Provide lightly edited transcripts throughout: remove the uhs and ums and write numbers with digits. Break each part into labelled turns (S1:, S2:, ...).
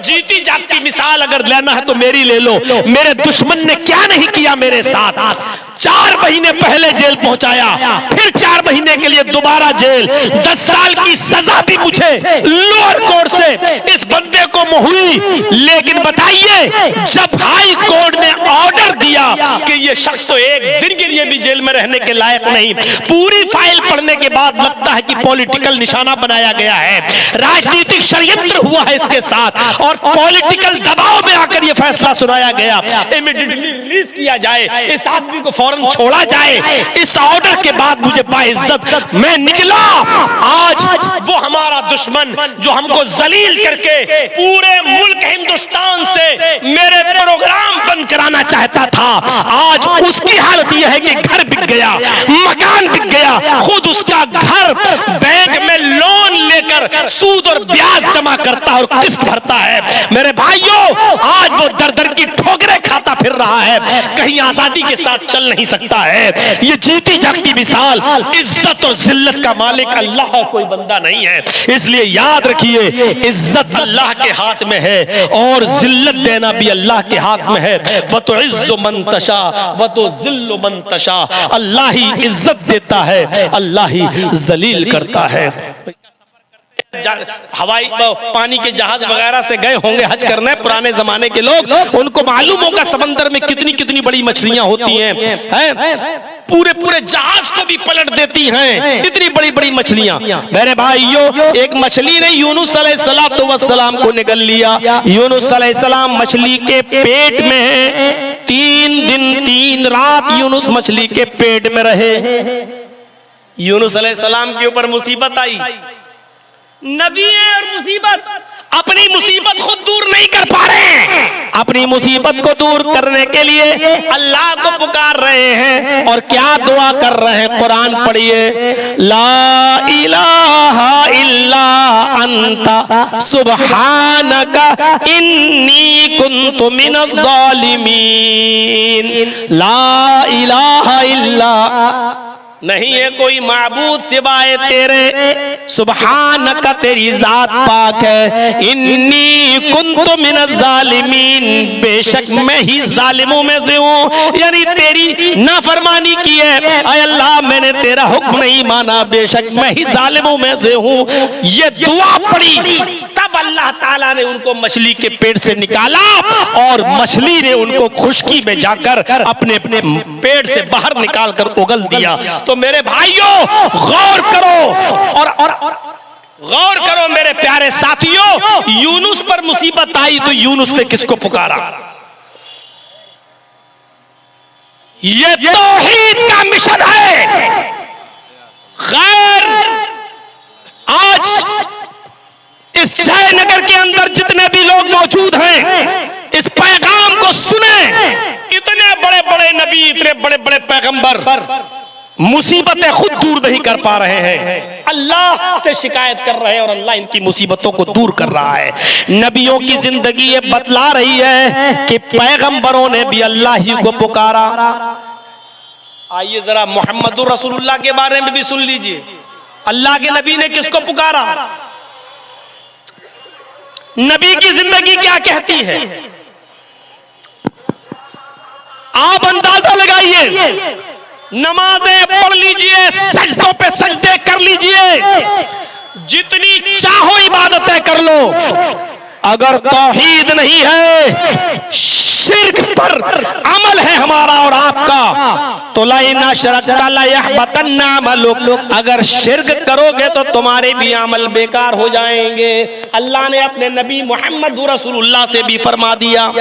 S1: जीती जागती मिसाल अगर लेना है तो मेरी ले लो। मेरे दुश्मन ने क्या नहीं किया मेरे साथ। 4 महीने पहले जेल पहुंचाया, फिर 4 महीने के लिए दोबारा जेल, 10 साल की सजा भी मुझे लोअर कोर्ट से इस बंदे को हुई। लेकिन बताइए, जब हाई कोर्ट ने ऑर्डर दिया कि ये शख्स तो 1 दिन के लिए भी जेल में रहने के लायक नहीं, पूरी फाइल पढ़ने के बाद लगता है कि पॉलिटिकल निशाना बनाया गया है, राजनीतिक षड्यंत्र हुआ है इसके साथ और पॉलिटिकल दबाव में आकर यह फैसला सुनाया गया, इमीडिएटली रिलीज किया जाए, इस आदमी को फौरन छोड़ा जाए। इस ऑर्डर के बाद मुझे बाइज्जत मैं निकला। आज वो हमारा दुश्मन जो हमको जलील करके पूरे मुल्क हिंदुस्तान से मेरे प्रोग्राम बंद कराना चाहता था, आज उसकी हालत यह है कि घर बिक गया, मकान बिक गया, खुद उसका घर बैंक में लोन लेकर सूद और ब्याज जमा करता और किस्त भरता है। मेरे भाइयों, आज वो दर दर की ठोकरें खाता फिर रहा है, कहीं आजादी के साथ चल नहीं सकता है। ये जीती जागती मिसाल, इज्जत और जिल्लत का मालिक अल्लाह है, कोई बंदा नहीं है। इसलिए याद रखिए, इज्जत अल्लाह के हाथ में है और जिल्लत देना भी अल्लाह के हाथ में है। व तो इज्जु मन तशा व तो जिल्लु मन तशा, अल्लाह ही इज्जत देता है, अल्लाह ही जलील करता है। हवाई पानी के जहाज वगैरह से गए होंगे हज करने पुराने जमाने के लोग, उनको मालूम होगा समंदर में कितनी कितनी बड़ी मछलियां होती हैं, पूरे पूरे जहाज को भी पलट देती हैं, इतनी बड़ी बड़ी मछलियां। मेरे भाइयों, एक मछली ने यूनुस अलैहिस्सलाम को निगल लिया। यूनुस अलैहिस्सलाम मछली के पेट में 3 दिन 3 रात यूनुस मछली के पेट में रहे। यूनुस अलैहिस्सलाम के ऊपर मुसीबत आई। नबी और मुसीबत, अपनी मुसीबत खुद दूर नहीं कर पा रहे हैं, अपनी मुसीबत को दूर करने के लिए अल्लाह को पुकार रहे हैं और क्या दुआ कर रहे हैं, कुरान पढ़िए, ला इलाहा इल्ला अंता सुब्हानका इन्नी कुन्तु मिनज़ ज़ालिमीन। ला इलाहा इल्ला, नहीं है कोई माबूद सिवाय तेरे, सुब्हानका तेरी जात पाक है, इन्नी कुन्तु मिनज़ ज़ालिमीन, बेशक मैं ही जालिमों में से हूँ, यानी तेरी नाफरमानी की है, ऐ अल्लाह मैंने तेरा हुक्म नहीं माना, बेशक मैं ही जालिमों में से हूँ। ये दुआ पड़ी, तब अल्लाह ताला ने उनको मछली के पेट से निकाला और मछली ने उनको खुशकी में जाकर अपने पेट से बाहर निकाल कर उगल दिया। तो मेरे भाइयों, गौर करो और गौर करो मेरे प्यारे साथियों, यूनुस पर मुसीबत आई तो यूनुस ने किसको पुकारा? ये तौहीद का मिशन है। खैर, आज इस जयनगर के अंदर जितने भी लोग मौजूद हैं, इस पैगाम को सुने। इतने बड़े बड़े नबी, इतने बड़े बड़े पैगंबर मुसीबतें खुद दूर नहीं कर पा रहे हैं, अल्लाह से शिकायत कर रहे हैं और अल्लाह इनकी मुसीबतों को दूर कर रहा है। नबियों की जिंदगी ये बतला रही है कि पैगंबरों ने भी अल्लाह ही को पुकारा। आइए जरा मोहम्मदुर रसूलुल्लाह के बारे में भी सुन लीजिए, अल्लाह के नबी ने किसको पुकारा, नबी की जिंदगी क्या कहती है, आप अंदाजा लगाइए। नमाजें पढ़ लीजिए, सजदों पे सजदे कर लीजिए, जितनी चाहो इबादतें कर लो, अगर तौहीद नहीं है, शिर्क पर अमल है हमारा और आपका, तो ला इन अशरकता ला यहबतन्ना अमलुक, अगर शिर्क करोगे तो तुम्हारे भी अमल बेकार हो जाएंगे। अल्लाह ने अपने नबी मोहम्मद रसूलुल्लाह से भी फरमा दिया,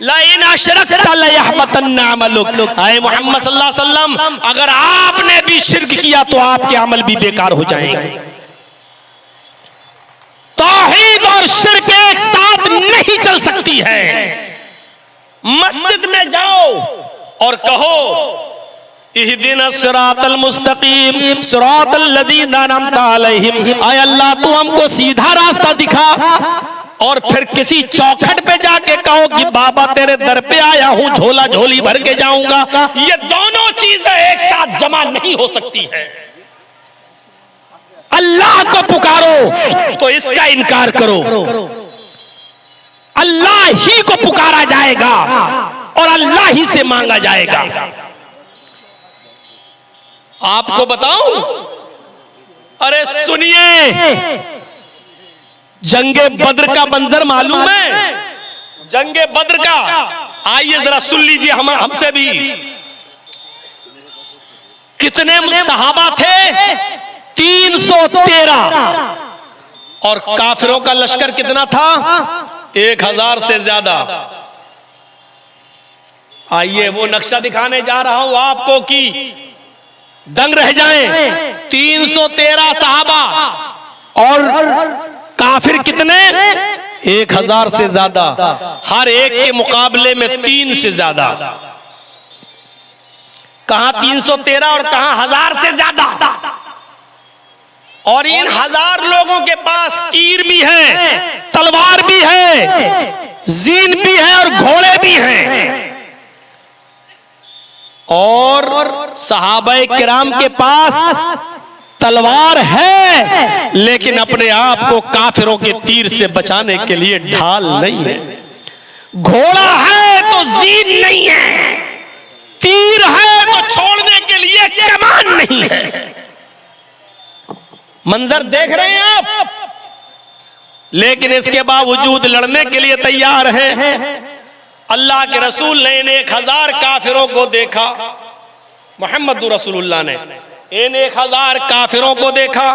S1: ला इन अशरकता ला यहबतन्ना अमलुक, आए मोहम्मद सल्लल्लाहु अलैहि वसल्लम, अगर आपने भी शिर्क किया तो आपके अमल भी बेकार हो जाएंगे। तौहीद और शिर्क एक साथ नहीं चल सकती है। मस्जिद में जाओ और कहो इहदिनस सिरातल मुस्तकीम सिरातल लज़ीना अनअमता अलैहिम, आय अल्लाह तू हमको सीधा रास्ता दिखा, और फिर किसी चौखट पे जाके कहो कि बाबा तेरे दर पे आया हूं, झोला झोली भर के जाऊंगा, ये दोनों चीजें एक साथ जमा नहीं हो सकती है। अल्लाह को पुकारो तो इसका इनकार करो, अल्लाह ही को पुकारा जाएगा और अल्लाह ही से मांगा जाएगा। आपको बताऊं, अरे सुनिए, जंगे बद्र का मंजर मालूम है? जंगे बद्र का आइए जरा सुन लीजिए हमसे भी। कितने सहाबा थे? 313। और काफिरों का लश्कर कितना था? 1000 से ज्यादा। आइए वो नक्शा दिखाने जा रहा हूं आपको कि दंग रह जाएं। 313 सहाबा और काफिर कितने? 1000 से ज्यादा। हर एक के मुकाबले में 3 से ज्यादा। कहां 313 और कहां 1000 से ज्यादा। और इन 1000 लोगों के पास तीर भी है, तलवार भी है, जीन भी है और घोड़े भी हैं। और सहाबाए किराम के पास तलवार है लेकिन अपने आप को काफिरों के तीर से बचाने के लिए ढाल नहीं है। घोड़ा है तो जीन नहीं है, तीर है तो छोड़ने के लिए कमान नहीं है। मंजर देख रहे हैं आप, लेकिन इसके बावजूद लड़ने के लिए तैयार हैं। अल्लाह के रसूल ने इन 1000 काफिरों को देखा, मोहम्मद रसूलुल्लाह ने इन 1000 काफिरों को देखा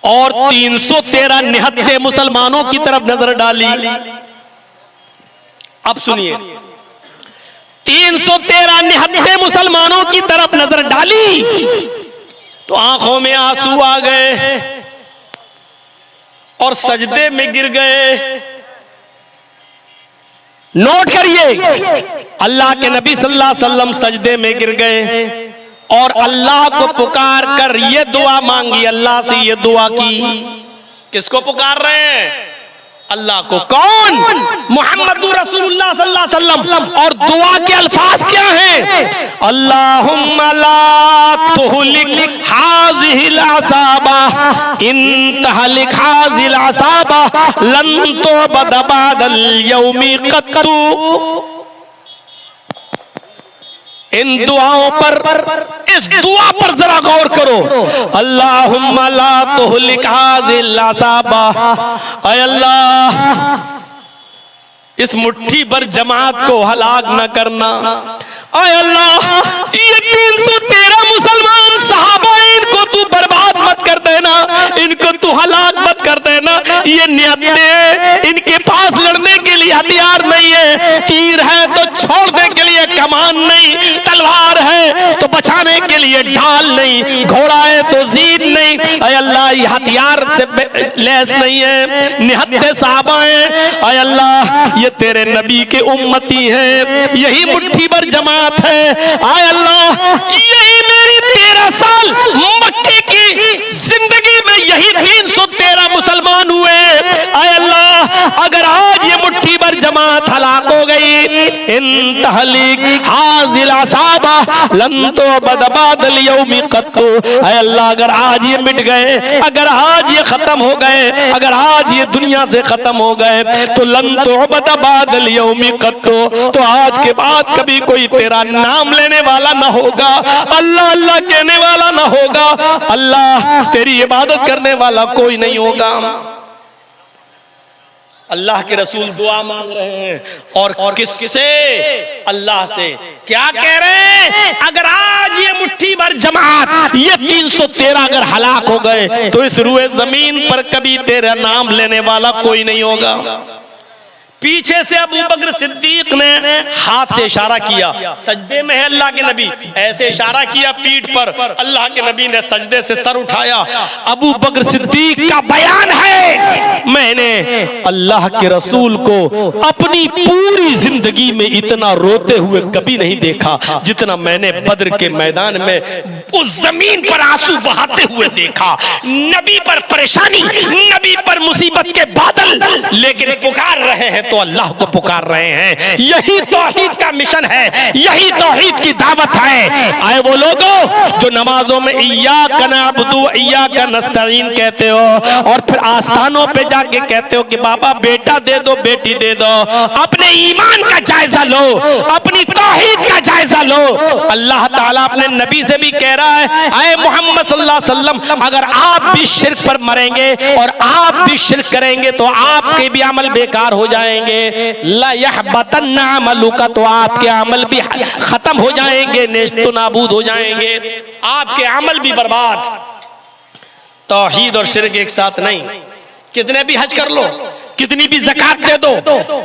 S1: और 313 निहत्थे मुसलमानों की तरफ नजर डाली। अब सुनिए, 313 निहत्थे मुसलमानों की तरफ नजर डाली तो आंखों में आंसू आ गए और सजदे में गिर गए। नोट करिए, अल्लाह के नबी सल्लल्लाहु अलैहि वसल्लम सजदे में गिर गए और अल्लाह को पुकार कर ये दुआ मांगी, अल्लाह से ये दुआ की। किसको पुकार रहे हैं? अल्लाह को। कौन? मोहम्मद रसूलुल्लाह सल्लल्लाहु अलैहि वसल्लम। और दुआ के अल्फाज क्या हैं? अल्लाहुम्मा ला तुहलिक हाज़िहिल असाबा इन तहलिक हाज़िल असाबा लन तुअबद बअदल यौमि क़त्तु। इन दुआओं पर, इस दुआ पर जरा गौर करो। अल्लाहुम्मा ला तुहलिक हाज़िल असाबा, ऐ अल्लाह इस मुट्ठी भर जमात को हलाक न करना। ऐ अल्लाह ये 313 मुसलमान सहाबा, इनको तू बर्बाद मत कर देना, इनको तू हलाक मत कर देना। ये नियतें, इनके पास लड़ने के लिए हथियार नहीं है, तीर है तो छोड़ने के लिए कमान नहीं, तलवार है तो बचाने के लिए ढाल नहीं, घोड़ा है तो जीन नहीं। ऐ अल्लाह ये हथियार से लैस नहीं है, निहत्थे सहाबा हैं। ऐ अल्लाह ये तेरे नबी के उम्मती हैं, यही मुट्ठी भर जमात है। ऐ अल्लाह यही मेरी 13 साल मक्के की जिंदगी में यही 313 मुसलमान हुए। ऐ अल्लाह अगर आज ये मुट्ठी भर जमात हलाक हो गई, इन तहलीक हाज़िल असाबा लन तुअबद बअदल यौमि क़त्तु। ऐ अल्लाह अगर आज ये मिट गए, अगर आज ये खत्म हो गए, अगर आज ये दुनिया से खत्म हो गए तो लन तुअबद बअदल यौमि क़त्तु, तो आज के बाद कभी कोई तेरा नाम लेने वाला ना होगा, अल्लाह अल्लाह कहने वाला ना होगा, अल्लाह तेरी इबादत करने वाला कोई नहीं होगा। अल्लाह के रसूल दुआ मांग रहे हैं और किससे? अल्लाह से। क्या कह रहे हैं? अगर आज ये मुट्ठी भर जमात, ये 313 अगर हलाक हो गए तो इस रुए जमीन पर कभी तेरा नाम लेने वाला कोई नहीं होगा। पीछे से अबू बकर सिद्दीक ने हाथ से इशारा किया, सजदे में है अल्लाह के नबी, ऐसे इशारा किया पीठ पर, अल्लाह के नबी ने सजदे से सर उठाया। अबू बकर सिद्दीक का बयान है मैंने अल्लाह के रसूल को अपनी पूरी जिंदगी में इतना रोते हुए कभी नहीं देखा जितना मैंने बद्र के मैदान में उस जमीन पर आंसू बहाते हुए देखा। नबी पर परेशानी, नबी पर मुसीबत के बादल, लेकिन पुकार रहे हैं तो अल्लाह को पुकार रहे हैं। यही तौहीद का मिशन है, यही तौहीद की दावत है। आए वो लोगों जो नमाजों में इय्याका नअबुदु व इय्याका नस्तईन कहते हो और फिर आस्थानों पे जाके कहते हो कि बाबा बेटा दे दो, बेटी दे दो। अपने ईमान का जायजा लो, अपनी तौहीद का जायजा लो। अल्लाह ताला अपने नबी से भी कह रहा है, आए मोहम्मद सल्लल्लाहु अलैहि वसल्लम, अगर आप भी शिर्क पर मरेंगे और आप भी शिर्क करेंगे तो आपके भी अमल बेकार हो जाएंगे। ला यहबतन्ना अमलुका, तो आपके अमल भी खत्म हो जाएंगे, नेस्तो नाबूद हो जाएंगे, आपके अमल भी बर्बाद। तौहीद और शिर्क एक साथ नहीं। कितने भी हज कर लो, कितनी भी ज़कात दे दो,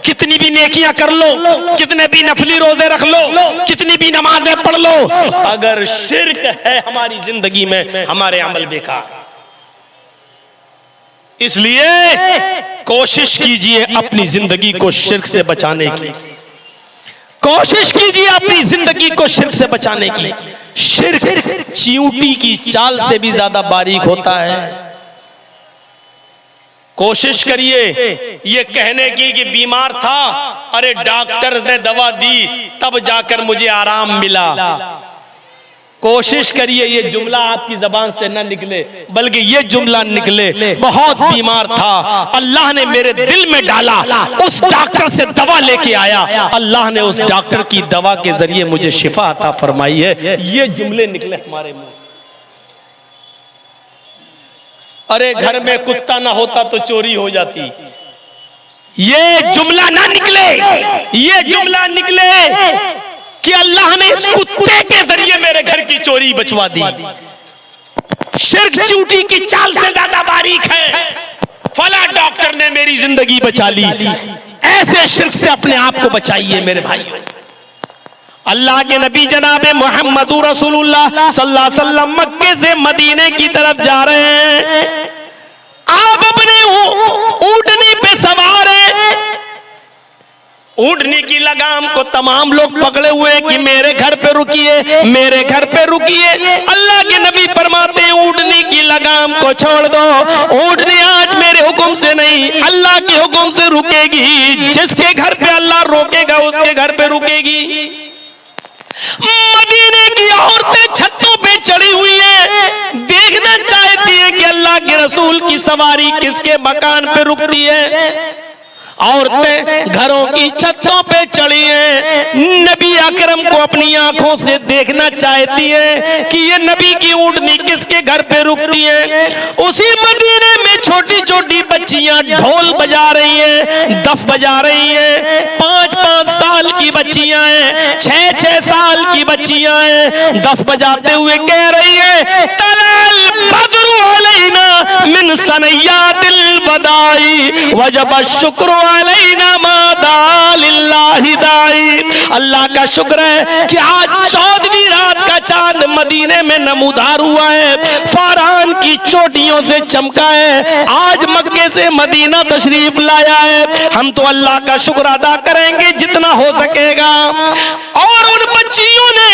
S1: कितनी भी नेकियां कर लो, कितने भी नफली रोजे रख लो, कितनी भी नमाजें पढ़ लो, अगर शिर्क है हमारी जिंदगी में, हमारे अमल बेकार। इसलिए कोशिश कीजिए अपनी जिंदगी को शिर्क से बचाने की, कोशिश कीजिए अपनी जिंदगी को शिर्क से बचाने की। शिर्क चींटी की चाल से भी ज्यादा बारीक होता है। कोशिश करिए ये कहने की कि बीमार था, अरे डॉक्टर ने दवा दी तब जाकर मुझे आराम मिला। कोशिश करिए ये जुमला आपकी जबान से न निकले, बल्कि ये जुमला निकले, बहुत बीमार था, अल्लाह ने मेरे दिल में डाला, उस डॉक्टर से दवा लेके आया, अल्लाह ने उस डॉक्टर की दवा के जरिए मुझे शिफा अता फरमाई है। ये जुमले निकले हमारे मुंह से। अरे घर में कुत्ता ना होता तो चोरी हो जाती, ये जुमला ना निकले, ये जुमला निकले कि अल्लाह ने इस कुत्ते के जरिए मेरे घर की चोरी बचवा दी। शिर्क चींटी की चाल से ज्यादा बारीक है, फला डॉक्टर ने मेरी जिंदगी बचा ली। ऐसे शिर्क से अपने आप को बचाइए मेरे भाइयों। अल्लाह के नबी जनाबे मोहम्मद रसूलुल्लाह सल्लल्लाहु अलैहि वसल्लम मक्के से मदीने की तरफ जा रहे हैं। आप अपने ऊंटनी पे सवार हैं, ऊंटनी की लगाम को तमाम लोग पकड़े हुए हैं कि मेरे घर पे रुकिए, मेरे घर पे रुकिए। अल्लाह के नबी फरमाते हैं ऊंटनी की लगाम को छोड़ दो, ऊंटनी आज मेरे हुक्म से नहीं अल्लाह के हुक्म से रुकेगी। जिसके घर पे अल्लाह रोकेगा उसके घर पे रुकेगी। मदीने की औरतें छतों पे चढ़ी हुई हैं, देखना चाहती है कि अल्लाह के रसूल की सवारी किसके मकान पे रुकती है। औरतें घरों की छतों पे चढ़ी हैं, नबी अकरम को अपनी आंखों से देखना चाहती हैं कि ये नबी की ऊंटनी किसके घर पे रुकती है। उसी मदीने में छोटी छोटी बच्चियां ढोल बजा रही हैं, दफ बजा रही हैं। 5-5 साल की बच्चियां हैं, 6-6 साल की बच्चियां हैं, दफ बजाते हुए कह रही है तलल बद्रु अलैना मिन सनयातिल बदाई वजब शुक्र अलैना मादा लिल्लाहि दाई। अल्लाह का शुक्र है कि आज 14वीं रात का चांद मदीने में नमूदार हुआ है, फारान की चोटियों से चमका है, आज मक्के से मदीना तशरीफ लाया है। हम तो अल्लाह का शुक्र अदा करेंगे जितना हो सकेगा। और उन बच्चियों ने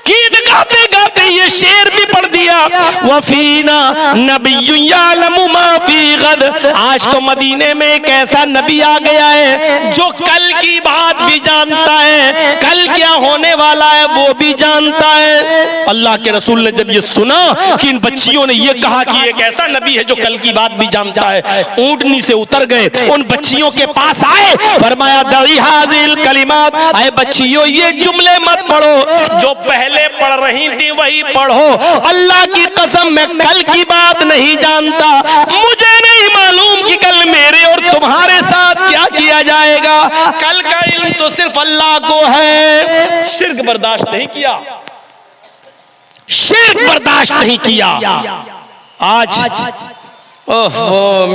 S1: गीत गाते गाते ये शेर भी पढ़ दिया, वफीना नबिय्युन यअलमु मा फी गद। आज तो मदीने में एक ऐसा नबी आ गया है जो कल की बात भी जानता है, कल क्या होने वाला है वो भी जानता है। अल्लाह के रसूल ने जब ये सुना कि इन बच्चियों ने ये कहा कि एक ऐसा नबी है जो कल की बात भी जानता है, ऊंटनी से उतर गए, उन बच्चियों के पास आए, फरमाया दई हाजिल कलिमात, आए बच्चियों ये जुमले मत पढ़ो जो पहले पढ़ रही थी वही पढ़ो। अल्लाह की कसम मैं कल की बात नहीं जानता, मुझे नहीं मालूम कि कल मेरे और तुम्हारे साथ क्या किया जाएगा, कल का इल्म तो सिर्फ अल्लाह को है। शिर्क बर्दाश्त नहीं किया, शिर्क बर्दाश्त नहीं किया। आज ओह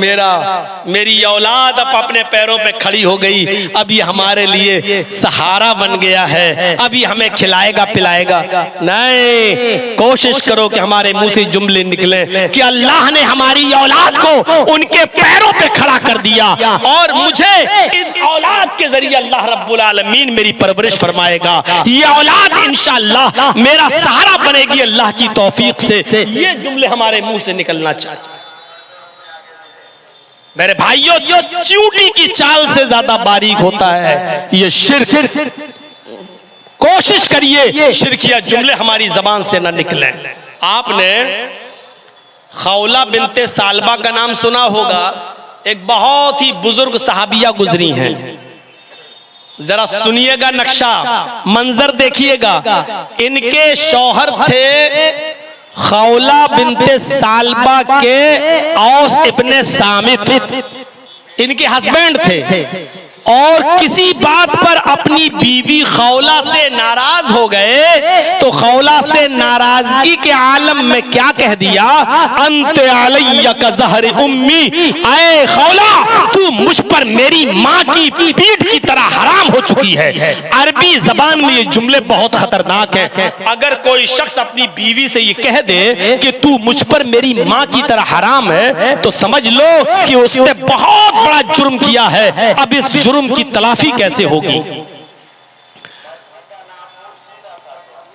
S1: मेरी औलाद अब अपने पैरों पे खड़ी हो गई, अब ये हमारे लिए सहारा बन गया है, अभी हमें खिलाएगा पिलाएगा। नहीं, कोशिश करो कि हमारे मुंह से जुमले निकले कि अल्लाह ने हमारी औलाद को उनके पैरों पे खड़ा कर दिया और मुझे इस औलाद के जरिए अल्लाह रब्बुल आलमीन मेरी परवरिश फरमाएगा। ये औलाद इंशाअल्लाह मेरा सहारा बनेगी अल्लाह की तौफीक से। ये जुमले हमारे मुंह से निकलना चाहिए। मेरे भाइयों, चींटी की चाल से ज्यादा बारीक होता है ये शिर्क। कोशिश करिए शिर्किया जुमले हमारी जबान से ना निकले। आपने खौला बिनते सालबा का नाम सुना होगा, एक बहुत ही बुजुर्ग सहाबिया गुजरी हैं। जरा सुनिएगा, नक्शा मंजर देखिएगा। इनके शौहर थे खौला बिनते सालबा के औस इब्ने सामित, इनके हस्बैंड थे और किसी बात पर अपनी बीवी खौला से नाराज हो गए तो खौला से नाराजगी के आलम में क्या कह दिया, अंत अलैया का ज़हर उम्मी, ऐ खौला तू मुझ पर मेरी माँ की पीठ की तरह हराम हो चुकी है। अरबी जबान में ये जुमले बहुत खतरनाक हैं। अगर कोई शख्स अपनी बीवी से ये कह दे कि तू मुझ पर मेरी माँ की तरह हराम है तो समझ लो कि उसने बहुत बड़ा जुर्म किया है। अब इस जुर्म की तलाफी कैसे होगी?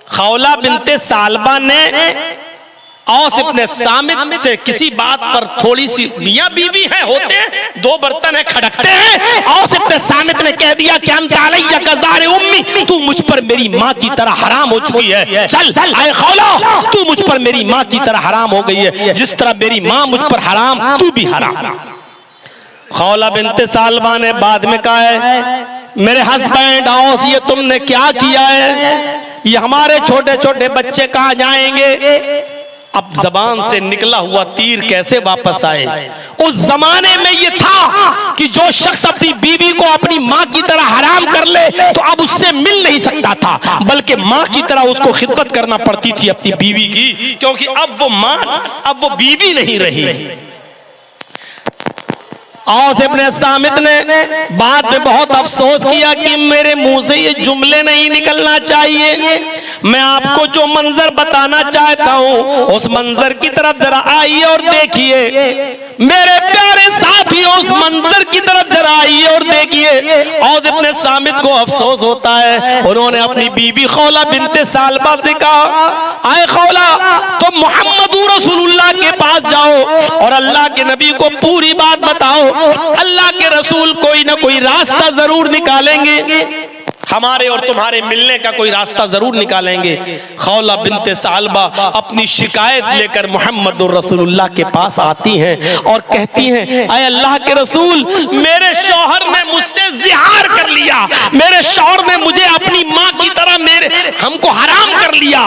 S1: खौला बिनते सालबा ने औस इब्ने सामित से किसी बात पर थोड़ी सी, मियां बीवी हैं, होते हैं, दो बर्तन है खड़कते हैं। औस इब्ने सामित ने कह दिया कि अंत अलैया का ज़हर उम्मी, तू मुझ पर मेरी माँ की तरह हराम हो चुकी है। चल ऐ खौला, तू मुझ पर मेरी माँ की तरह हराम हो गई है, जिस तरह मेरी माँ मुझ पर हराम तू भी हराम। खौला बिनते सालबा ने बाद में कहा है, मेरे हस्बैंड औस ये तुमने क्या किया है, ये हमारे छोटे छोटे बच्चे कहाँ जाएंगे? अब जबान से निकला हुआ तीर कैसे वापस आए? उस जमाने में ये था कि जो शख्स अपनी बीवी को अपनी माँ की तरह हराम कर ले तो अब उससे मिल नहीं सकता था, बल्कि माँ की तरह उसको खिदमत करना पड़ती थी अपनी बीवी की, क्योंकि अब वो माँ, अब वो बीवी नहीं रही। औस इब्ने सामित ने बाद में बहुत अफसोस किया कि मेरे मुंह से ये जुमले नहीं निकलना चाहिए। मैं आपको जो मंजर बताना चाहता हूं उस मंजर की तरफ जरा आइए और देखिए। मेरे प्यारे साथियों, उस मंजर की तरफ जरा आइए और देखिए। औस इब्ने सामित को अफसोस होता है। उन्होंने अपनी बीवी खौला बिनते सालबा से कहा, आए खौला तुम मोहम्मद रसूलुल्लाह के पास जाओ और अल्लाह के नबी को पूरी बात बताओ। अल्लाह के रसूल कोई ना कोई रास्ता जरूर निकालेंगे, हमारे और तुम्हारे मिलने का कोई रास्ता जरूर निकालेंगे। खौला बिनते सालबा अपनी शिकायत लेकर मोहम्मद रसूलुल्लाह के पास आती हैं और कहती हैं, ऐ अल्लाह के रसूल, मेरे शौहर ने मुझसे जिहार कर लिया, मेरे शौहर ने मुझे अपनी माँ की तरह हमको हराम कर लिया।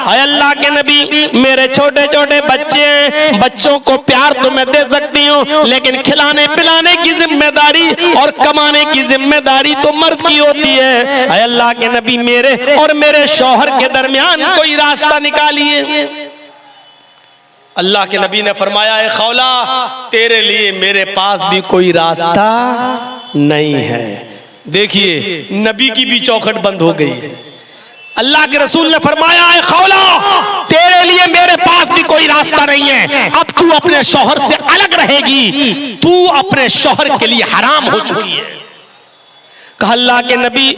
S1: ऐ अल्लाह के नबी, मेरे छोटे छोटे बच्चे हैं, बच्चों को प्यार तो मैं दे सकती हूँ, लेकिन खिलाने पिलाने की जिम्मेदारी और कमाने की जिम्मेदारी तो मर्द की होती है। ऐ अल्लाह के नबी, मेरे और मेरे शौहर के दरमियान कोई रास्ता निकालिए। अल्लाह के नबी ने फरमाया, है खौला तेरे लिए मेरे पास भी कोई रास्ता नहीं है। देखिए नबी की भी चौखट बंद हो गई है। अल्लाह के रसूल ने फरमाया, है खौला तेरे लिए मेरे पास भी कोई रास्ता नहीं है, अब तू अपने शौहर से अलग रहेगी, तू अपने शौहर के लिए हराम हो चुकी है। कहा अल्लाह के नबी,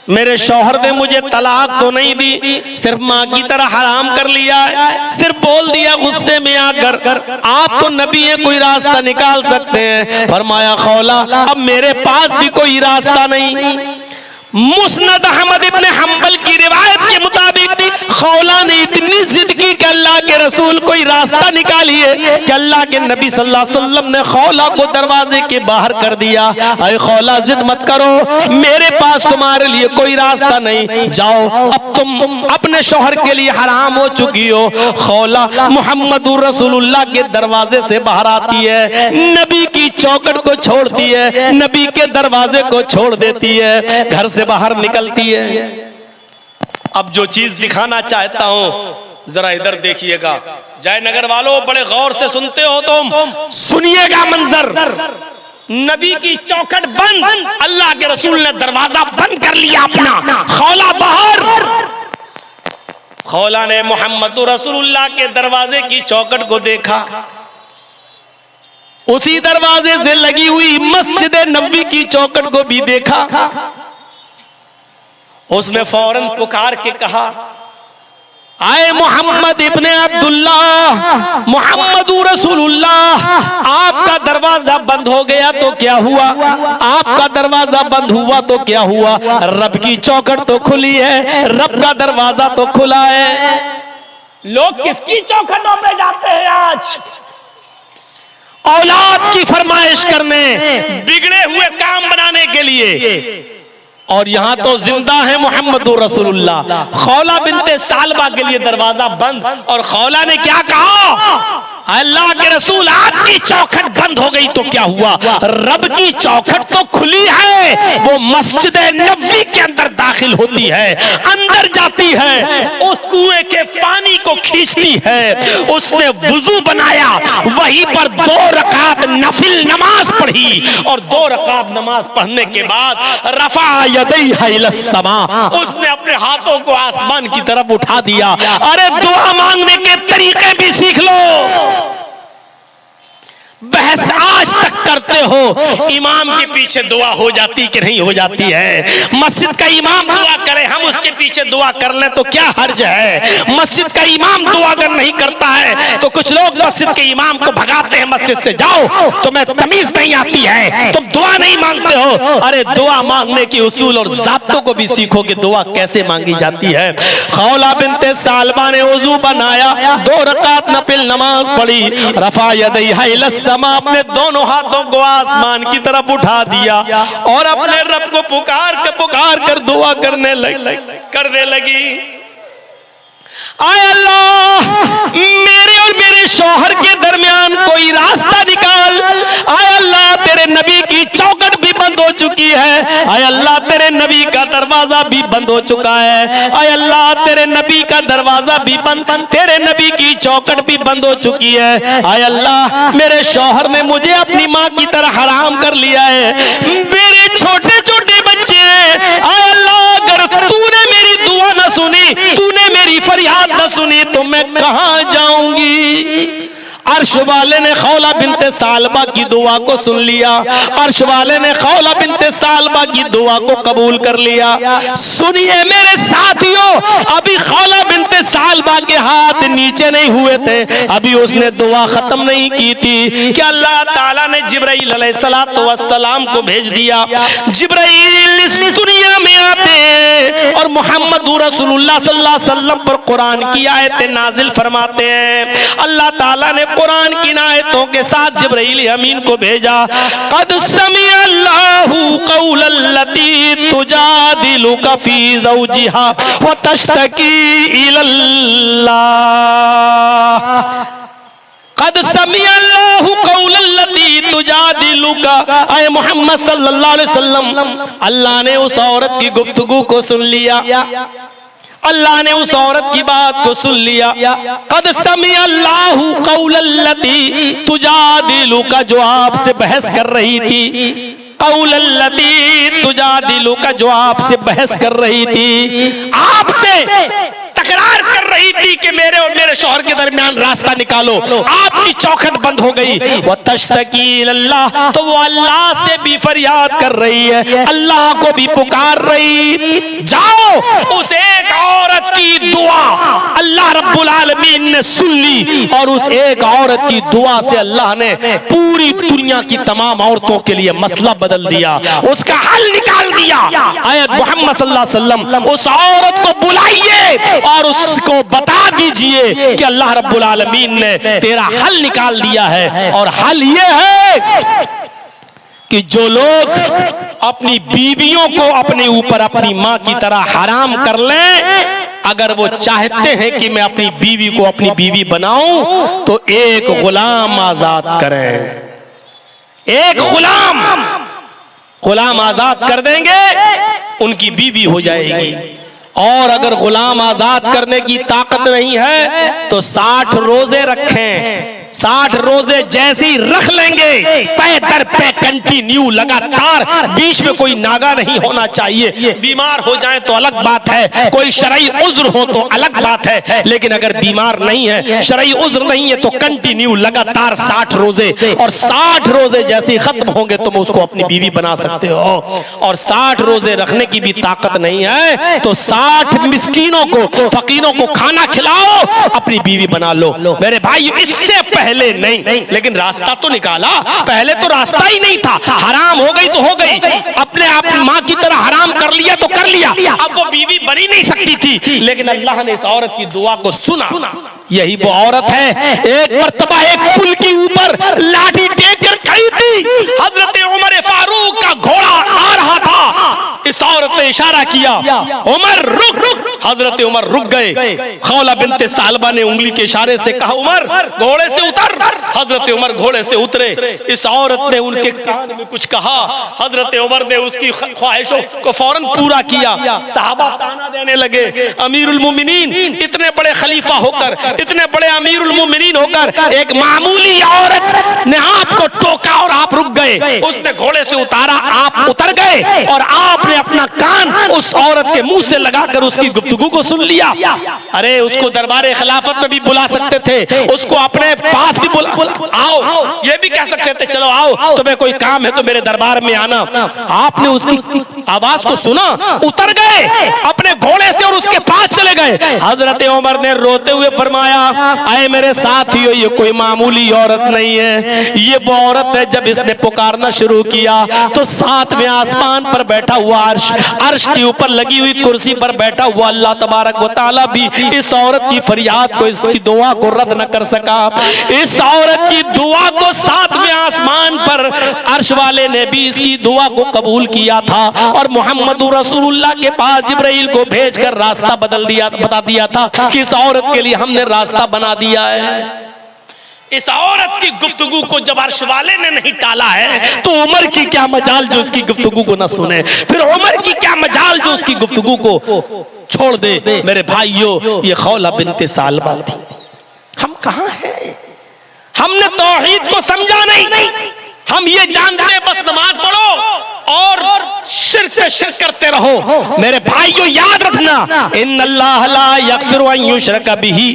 S1: मेरे शौहर ने मुझे तलाक तो नहीं दी, सिर्फ माँ की तरह हराम कर लिया है, सिर्फ बोल दिया गुस्से में आकर, आप तो नबी हैं, कोई रास्ता निकाल सकते हैं। फरमाया खौला अब मेरे पास भी कोई रास्ता नहीं। मुस्नद अहमद इब्ने हंबल की रिवायत के मुताबिक खौला ने इतनी जिद की कि अल्लाह के रसूल कोई रास्ता निकालिए कि अल्लाह के नबी सल्लल्लाहु अलैहि वसल्लम ने खौला को दरवाजे के बाहर कर दिया। अरे खौला जिद मत करो, मेरे पास तुम्हारे लिए कोई रास्ता नहीं, जाओ अब तुम अपने शौहर के लिए हराम हो चुकी हो। खौला मुहम्मदुर रसूलुल्लाह के दरवाजे से बाहर आती है, नबी की चौखट को छोड़ती है, नबी के दरवाजे को छोड़ देती है, घर से बाहर निकलती है। अब जो चीज दिखाना चाहता हूं जरा इधर देखिएगा, जयनगर वालों बड़े गौर से सुनते हो तुम, सुनिएगा मंजर। नबी की चौखट बंद, अल्लाह के रसूल ने दरवाजा बंद कर लिया अपना, खौला बाहर। खौला ने मोहम्मद रसूलुल्लाह के दरवाजे की चौखट को देखा, उसी दरवाजे से लगी हुई मस्जिद नबी की चौखट को भी देखा। उसने फौरन पुकार के कहा, आए मोहम्मद इब्ने अब्दुल्लाह, मोहम्मद रसूलुल्लाह, आपका दरवाजा बंद हो गया तो क्या हुआ? आपका दरवाजा बंद हुआ तो क्या हुआ? रब की चौखट तो खुली है, रब का दरवाजा तो खुला है। लोग किसकी चौखटों पे जाते हैं आज? औलाद की फरमाइश करने, बिगड़े हुए काम बनाने के लिए। और यहां तो जिंदा है मोहम्मद रसूलुल्लाह। खौला बिनते सालबा के लिए दरवाजा बंद, और खौला ने क्या कहा? अल्लाह के रसूल, आपकी चौखट बंद हो गई तो क्या हुआ? रब की चौखट तो खुली है। वो मस्जिद नबवी के अंदर दाखिल होती है, अंदर जाती है, उस कुएं के पानी को खींचती है। उसने वुजू बनाया, वहीं पर 2 रकात नफिल नमाज पढ़ी, और 2 रकात नमाज पढ़ने के बाद रफा यदैहा इलस्समा, उसने अपने हाथों को आसमान की तरफ उठा दिया। अरे दुआ मांगने के तरीके भी सीख लो। बहस आज तक करते हो, इमाम के पीछे दुआ हो जाती कि नहीं हो जाती है? मस्जिद का इमाम दुआ करे, हम उसके पीछे दुआ कर लें तो क्या हर्ज है? मस्जिद का इमाम दुआ अगर नहीं करता है तो कुछ लोग मस्जिद के इमाम को भगाते हैं, मस्जिद से जाओ, तुम्हें तमीज नहीं आती है, तुम दुआ नहीं मांगते हो। अरे दुआ मांगने की उसूल और ज़ाब्तों को भी सीखो कि दुआ कैसे मांगी जाती है। खौला बिनते सालबा ने वुजू बनाया, 2 रकात नफिल नमाज पढ़ी, रफा यदैहा इलस्समा, अपने दोनों हाथों को आसमान की तरफ उठा दिया, और अपने रब को पुकार कर दुआ करने लगी। आय अल्लाह, मेरे और मेरे शौहर के दरमियान कोई रास्ता निकाल। आय अल्लाह, तेरे नबी की चौखट भी बंद हो चुकी है। आय अल्लाह, तेरे नबी का दरवाजा भी बंद हो चुका है। आय अल्लाह, तेरे नबी का दरवाजा भी बंद, तेरे नबी की चौखट भी बंद हो चुकी है। आय अल्लाह, मेरे शौहर ने मुझे अपनी माँ की तरह हराम कर लिया है, मेरे छोटे छोटे बच्चे हैं। आय अल्लाह, अगर तूने मेरी दुआ न सुनी, तूने मेरी फरियाद न सुनी, तो मैं कहां जाऊंगी? अर्श वाले ने खौला बिनते सालबा की दुआ को सुन लिया, अर्श वाले ने खौला बिनते सालबा की दुआ को कबूल कर लिया। सुनिए मेरे साथियों, अभी खौला बिनते सालबा के हाथ नीचे नहीं हुए थे, अभी उसने दुआ खत्म नहीं की थी कि अल्लाह ताला ने जिब्राइल अलैहिस्सलाम को भेज दिया। जिब्राइल इस दुनिया में आते हैं और मोहम्मद रसूलुल्लाह सल्लल्लाहु अलैहि वसल्लम पर कुरान की आयतें नाजिल फरमाते हैं। अल्लाह ताला ने कुरान की आयतों के साथ जिब्राइल अमीन को भेजा। क़द समिअल्लाहु क़ौलल्लती तुजादिलुका फ़ी ज़ौजिहा व तश्तकी इलल्लाह। क़द समिअल्लाहु क़ौलल्लती तुजादिलुका, ऐ मोहम्मद सल्लल्लाहु अलैहि वसल्लम, अल्लाह ने उस औरत की गुफ्तगू को सुन लिया, अल्लाह ने उस औरत की बात को सुन लिया। क़द समिअल्लाहु क़ौलल्लती तुजादिलुका, जो आपसे बहस कर रही थी, क़ौलल्लती तुजादिलुका, जो आपसे बहस कर रही थी, आपसे तकरार कर रही थी कि मेरे और मेरे शौहर के दरमियान रास्ता निकालो, आपकी चौखट बंद हो गई। वह तश्तकी इलल्लाह, तो वो अल्लाह से भी फरियाद कर रही है, अल्लाह को भी पुकार रही। जाओ, उस एक औरत की दुआ अल्लाह रब्बुल आलमीन ने सुन ली, और उस एक औरत की दुआ से अल्लाह ने पूरी दुनिया की तमाम औरतों के लिए मसला बदल दिया, उसका हल निकाल दिया। आयत मोहम्मद सल्लल्लाहु अलैहि वसल्लम, उस औरत को बुलाइए और उसको बता दीजिए कि अल्लाह रब्बुल आलमीन ने तेरा हल निकाल दिया है, और हल ये है कि जो लोग अपनी बीवियों को अपने ऊपर अपनी माँ की तरह हराम कर लें, अगर वो चाहते हैं कि मैं अपनी बीवी को अपनी बीवी बनाऊं, तो एक गुलाम आजाद करें। एक गुलाम आजाद कर देंगे, उनकी बीवी हो जाएगी। और अगर गुलाम आजाद करने की ताकत नहीं है तो 60 रोजे रखें। 60 रोजे जैसे ही रख लेंगे पे दर पे कंटिन्यू लगातार, बीच में कोई नागा नहीं होना चाहिए। बीमार हो जाए तो अलग बात है, कोई शरई उज्र हो तो अलग बात है, लेकिन अगर बीमार नहीं है, शरई उज्र नहीं है तो कंटिन्यू लगातार 60 रोजे। और 60 रोजे जैसे ही खत्म होंगे तुम उसको अपनी बीवी बना सकते हो। और 60 रोजे रखने की भी ताकत नहीं है तो 60 मिस्कीनों को, फकीरों को खाना खिलाओ, अपनी बीवी बना लो। मेरे भाई इससे पहले नहीं, लेकिन रास्ता तो निकाला। पहले तो रास्ता ही नहीं था, हराम हो गई तो हो गई, अपने आप मां की तरह हराम कर लिया तो कर लिया। अब वो बीवी बनी नहीं सकती थी, लेकिन अल्लाह ने इस औरत की दुआ को सुना। यही वो औरत है, एक मर्तबा एक पुल के ऊपर लाठी टेक कर खड़ी थी, हजरत उमर फारूक का घोड़ा आ रहा था। इस औरत ने इशारा किया, उमर रुक। हजरत उमर रुक गए। खौला बिनते सालबा ने उंगली के इशारे से कहा, उमर घोड़े से उतर। हजरत उमर घोड़े से उतरे। इस औरत ने उनके कान में कुछ कहा, हजरत उमर ने उसकी ख्वाहिशों को फौरन पूरा किया। सहाबा ताना देने लगे, अमीरुल मोमिनीन इतने बड़े खलीफा होकर, इतने बड़े अमीरुल मोमिनीन होकर एक मामूली औरत ने आपको टोका और आप रुक गए। उसने घोड़े से उतारा, आप उतर गए और आपने अपना कान उस औरत के मुंह से लगाकर उसकी गुफ्तगू को सुन लिया। अरे उसको दरबारे खिलाफत में भी बुला सकते थे, उसको अपने पास भी बुला, आओ ये भी कह सकते थे, चलो आओ तुम्हें कोई काम है तो मेरे दरबार में आना। आपने उसकी आवाज को सुना, उतर गए अपने घोड़े से और उसके पास चले गए। हजरत उमर ने रोते हुए फरमाया, आए मेरे साथियों, ये कोई मामूली औरत नहीं है, ये वो औरत है जब इसने पुकारना शुरू किया तो 7वें आसमान पर बैठा हुआ अर्श के ऊपर लगी हुई कुर्सी पर बैठा हुआ अल्लाह तबारक व तआला भी इस औरत की फरियाद को, इसकी दुआ को रद्द न कर सका। इस औरत की दुआ को 7वें आसमान पर अर्श वाले ने भी इसकी दुआ को कबूल किया था और मोहम्मद रसूलुल्लाह के पास जिब्राइल को भेजकर रास्ता बता दिया था कि इस औरत के लिए हमने रास्ता बना दिया है। इस औरत की गुफ्तगू को जब अर्श वाले ने नहीं टाला है तो उमर की क्या मजाल जो उसकी गुफ्तगू को न सुने, फिर उमर की क्या मजाल जो उसकी गुफ्तगू को छोड़ दे। मेरे भाइयों, ये खौला बिनते सालबा थी। हम कहां हैं? हमने तौहीद को समझा नहीं। हम ये जानते बस नमाज पढ़ो और शिर्क करते रहो। मेरे भाइयों याद रखना, इन्नल्लाह ला यग़फ़िरु अन युशरका बिही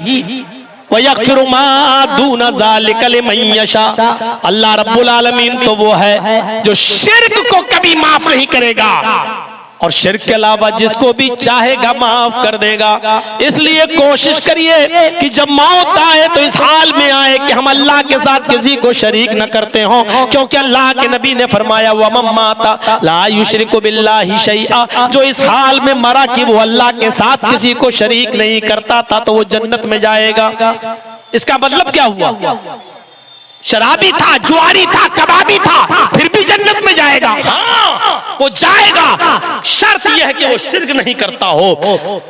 S1: व यग़फ़िरु मा दूना ज़ालिका लिमन यशा। अल्लाह रब्बुल आलमीन तो वो है जो शिर्क को कभी माफ नहीं करेगा और शिर्क के अलावा जिसको भी चाहेगा माफ कर देगा। इसलिए कोशिश करिए कि जब मौत आए तो इस हाल में आए कि हम अल्लाह के साथ किसी को शरीक न करते हो, क्योंकि अल्लाह के नबी ने फरमाया, वमन माता ला युशरिकु बिल्लाहि शैआ, जो इस हाल में मरा कि वो अल्लाह के साथ किसी को शरीक नहीं करता था तो वो जन्नत में जाएगा। इसका मतलब क्या हुआ? शराबी था, जुआरी था, कबाबी था, फिर भी जन्नत में जाएगा। हाँ, वो जाएगा, शर्त यह है कि वो शिर्क नहीं करता हो।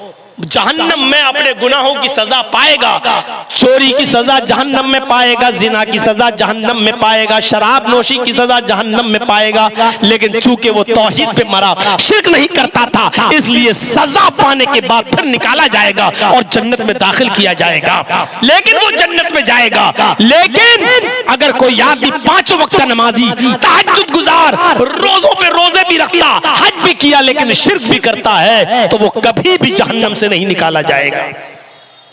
S1: जहन्नम में अपने गुनाहों की सजा पाएगा, चोरी की सजा जहन्नम में पाएगा, जिना की सजा जहन्नम में पाएगा, शराब नोशी की सजा जहन्नम में पाएगा। लेकिन चूंकि वो तौहीद पे मरा, शिर्क नहीं करता था, इसलिए सजा पाने के बाद फिर निकाला जाएगा और जन्नत में दाखिल किया जाएगा। लेकिन वो जन्नत में जाएगा। लेकिन अगर कोई आदमी 5 वक्त का नमाजी, तहज्जुद गुजार, रोजों पे रोजे भी रखता, हज भी किया, लेकिन शिर्क भी करता है तो वो कभी भी जहन्नम से नहीं निकाला जाएगा,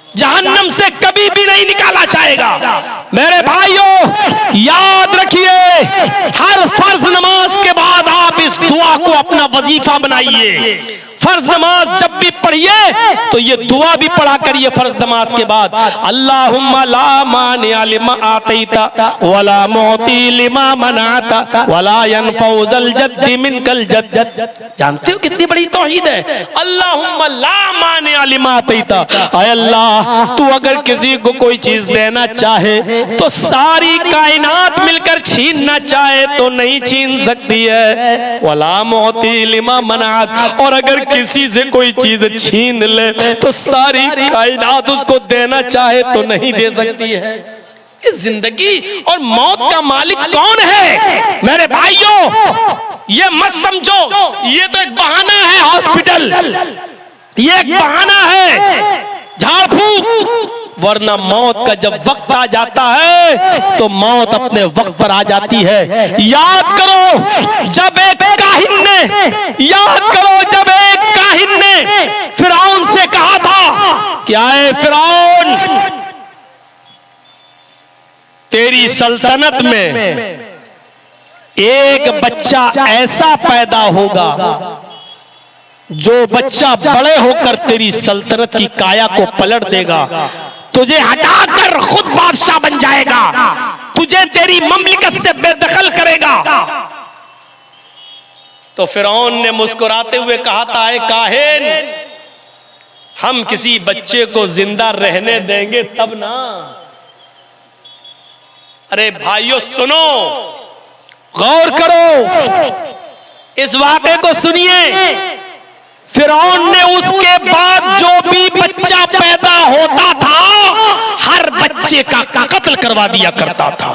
S1: जहन्नम से कभी भी नहीं निकाला जाएगा। मेरे भाइयों याद रखिए, हर फर्ज नमाज के बाद आप इस दुआ को अपना वजीफा बनाइए। फर्ज नमाज जब भी पढ़िए तो ये दुआ भी पढ़ा करिए फर्ज नमाज के बाद, अल्लाहुम्मा ला मानिअ लिमा आतैता वला मुअती लिमा मनाता वला यनफउ ज़ल जद्दि मिनकल जद्द। जानते हो कितनी बड़ी तौहीद है? अल्लाहुम्मा ला मानिअ लिमा आतैता, ऐ अल्लाह तू अगर किसी को कोई चीज देना चाहे तो सारी कायनात मिलकर छीनना चाहे तो नहीं छीन सकती है, वला मुअती लिमा मनात, और अगर किसी से कोई चीज छीन ले तो सारी कायनात उसको देना चाहे तो नहीं दे सकती है। इस जिंदगी और मौत का मालिक कौन है? मेरे भाइयों ये मत समझो ये तो एक बहाना है हॉस्पिटल, ये एक बहाना है, झाड़ फूक, वरना मौत का जब वक्त आ जाता है तो मौत अपने वक्त पर आ जाती है। याद करो जब एक काहिन ने, याद करो जब एक काहिन ने फिरौन से कहा था कि आए फिरौन, तेरी सल्तनत में एक बच्चा ऐसा पैदा होगा जो बच्चा बड़े होकर तेरी सल्तनत की काया को पलट देगा, तुझे हटाकर खुद बादशाह बन जाएगा, तुझे तेरी ममलिकत से बेदखल करेगा। तो फिरौन ने मुस्कुराते हुए कहा था, ऐ काहिन, हम किसी बच्चे को जिंदा रहने देंगे तब ना। अरे भाइयों सुनो, गौर करो, इस वाक़े को सुनिए। फिरौन ने उसके बाद जो भी बच्चा पैदा होता था हर बच्चे का कत्ल करवा दिया करता था।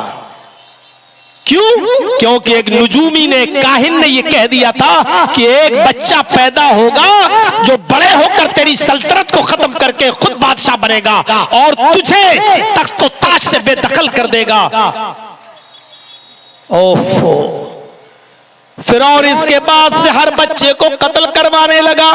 S1: क्यों? क्योंकि एक नुजूमी ने, काहिन ने यह कह दिया था कि एक बच्चा पैदा होगा जो बड़े होकर तेरी सल्तनत को खत्म करके खुद बादशाह बनेगा और तुझे तख्त व ताज से बेदखल कर देगा। ओफो, फिरौन इसके बाद से हर बच्चे को कत्ल करवाने लगा।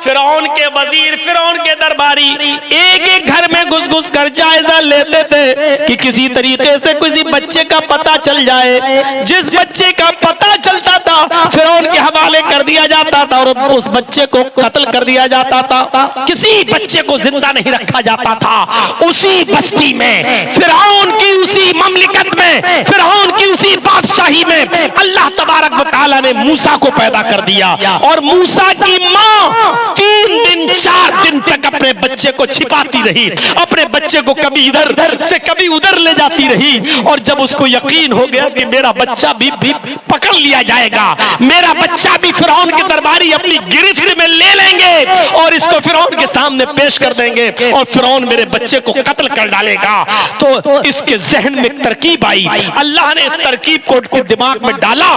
S1: फिरौन के वजीर, फिरौन के दरबारी एक एक घर में घुस घुस कर जायजा लेते थे कि किसी तरीके से किसी बच्चे का पता चल जाए। जिस बच्चे का पता चलता था फिरौन के हवाले कर दिया जाता था और उस बच्चे को कत्ल कर दिया जाता था। किसी बच्चे को जिंदा नहीं रखा जाता था। उसी बस्ती में, फिरौन की उसी ममलिकत में, फिरौन की उसी बादशाही में अल्लाह तबारक ताला ने मूसा को पैदा कर दिया और मूसा की मां 3 दिन 4 दिन तक अपने बच्चे को छिपाती रही, अपने बच्चे को कभी इधर से कभी उधर ले जाती रही। और जब उसको यकीन हो गया कि मेरा बच्चा भी पकड़ लिया जाएगा, मेरा बच्चा भी फिरौन के दरबारी अपनी गिरफ्त में ले लेंगे और इसको फिरौन के सामने पेश कर देंगे और फिरौन मेरे बच्चे को कत्ल कर डालेगा, तो इसके जहन में तरकीब आई। अल्लाह ने इस तरकीब को दिमाग में डाला।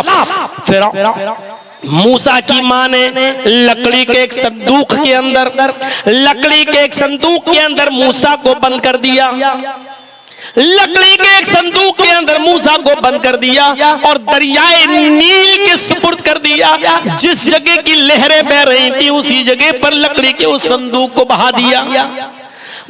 S1: मूसा की मां ने लकड़ी के एक संदूक के अंदर, लकड़ी के एक संदूक के अंदर मूसा को बंद कर दिया, लकड़ी के एक संदूक के अंदर मूसा को बंद कर दिया और दरियाए नील के सुपुर्द कर दिया। जिस जगह की लहरें बह रही थी उसी जगह पर लकड़ी के उस संदूक को बहा दिया।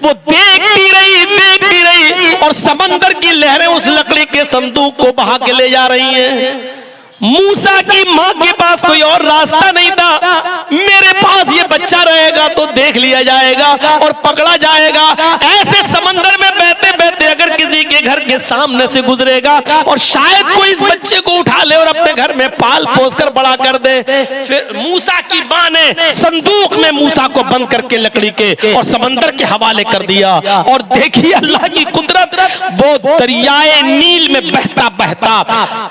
S1: वो देखती रही और समंदर की लहरें उस लकड़ी के संदूक को बहा के ले जा रही हैं। मूसा की मां के पास कोई और रास्ता नहीं था। मेरे पास ये बच्चा रहेगा तो देख लिया जाएगा और पकड़ा जाएगा। ऐसे समंदर में बहते बहते अगर किसी के घर के सामने से गुजरेगा और शायद कोई इस बच्चे को उठा ले और अपने घर में पाल पोस कर बड़ा कर दे। फिर मूसा की मां ने संदूक में मूसा को बंद करके लकड़ी के और समंदर के हवाले कर दिया। और देखिए अल्लाह की कुदरत, वो दरियाए नील में बहता बहता,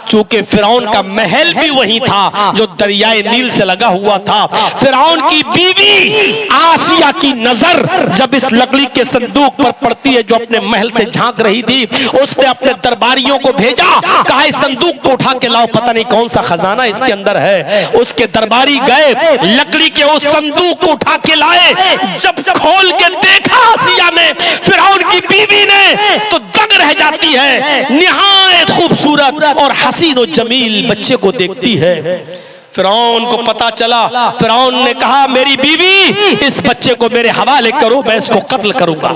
S1: चूंकि फिरौन का महल भी वही था जो दरियाए नील से लगा हुआ था। फिरौन की बीवी आसिया की नजर जब इस लकड़ी के संदूक पर पड़ती है जो अपने महल से झांक रही थी, उसने अपने दरबारियों को भेजा, कहा इस संदूक को उठा के लाओ, पता नहीं कौन सा खजाना इसके अंदर है। उसके दरबारी गए, लकड़ी के उस संदूक को उठा के लाए। जब खोल के देखा आसिया ने, फिरौन की बीवी ने, तो दंग रह जाती है। निहायत खूबसूरत और हसीन और जमील बच्चे को देखती है। फिरौन को पता चला, फिरौन ने कहा मेरी बीवी इस बच्चे को मेरे हवाले करो, मैं इसको कत्ल करूंगा।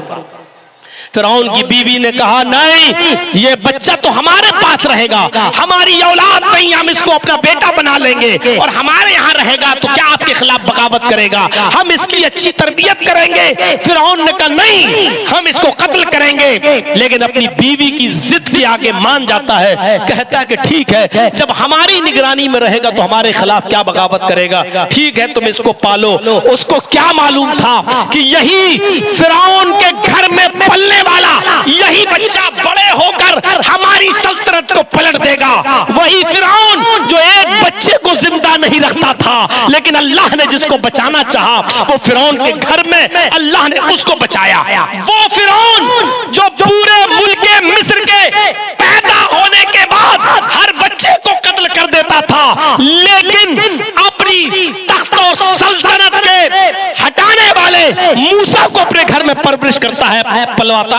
S1: फिरौन की बीवी ने कहा नहीं, ये बच्चा तो हमारे पास रहेगा, हमारी औलाद नहीं, हम इसको अपना बेटा बना लेंगे और हमारे यहाँ रहेगा तो क्या आपके खिलाफ बगावत करेगा, हम इसकी अच्छी तरबियत करेंगे। फिरौन ने कहा नहीं, हम इसको कत्ल करेंगे। लेकिन अपनी बीवी की जिद के आगे मान जाता है, कहता है कि ठीक है, जब हमारी निगरानी में रहेगा तो हमारे खिलाफ क्या बगावत करेगा, ठीक है तुम इसको पालो। उसको क्या मालूम था कि यही फिरौन के घर में पलने वाला यही बच्चा बड़े होकर हमारी सल्तनत को पलट देगा। वही फिरौन जो एक बच्चे को जिंदा नहीं रखता था, लेकिन अल्लाह ने जिसको बचाना चाहा, वो फिरौन के घर में अल्लाह ने उसको बचाया। वो फिरौन जो पूरे मुल्क मिस्र के पैदा होने के बाद हर बच्चे को कत्ल कर देता था, लेकिन अपनी तख्त और सल्तनत के हटाने परवरिश करता है, पलवाता,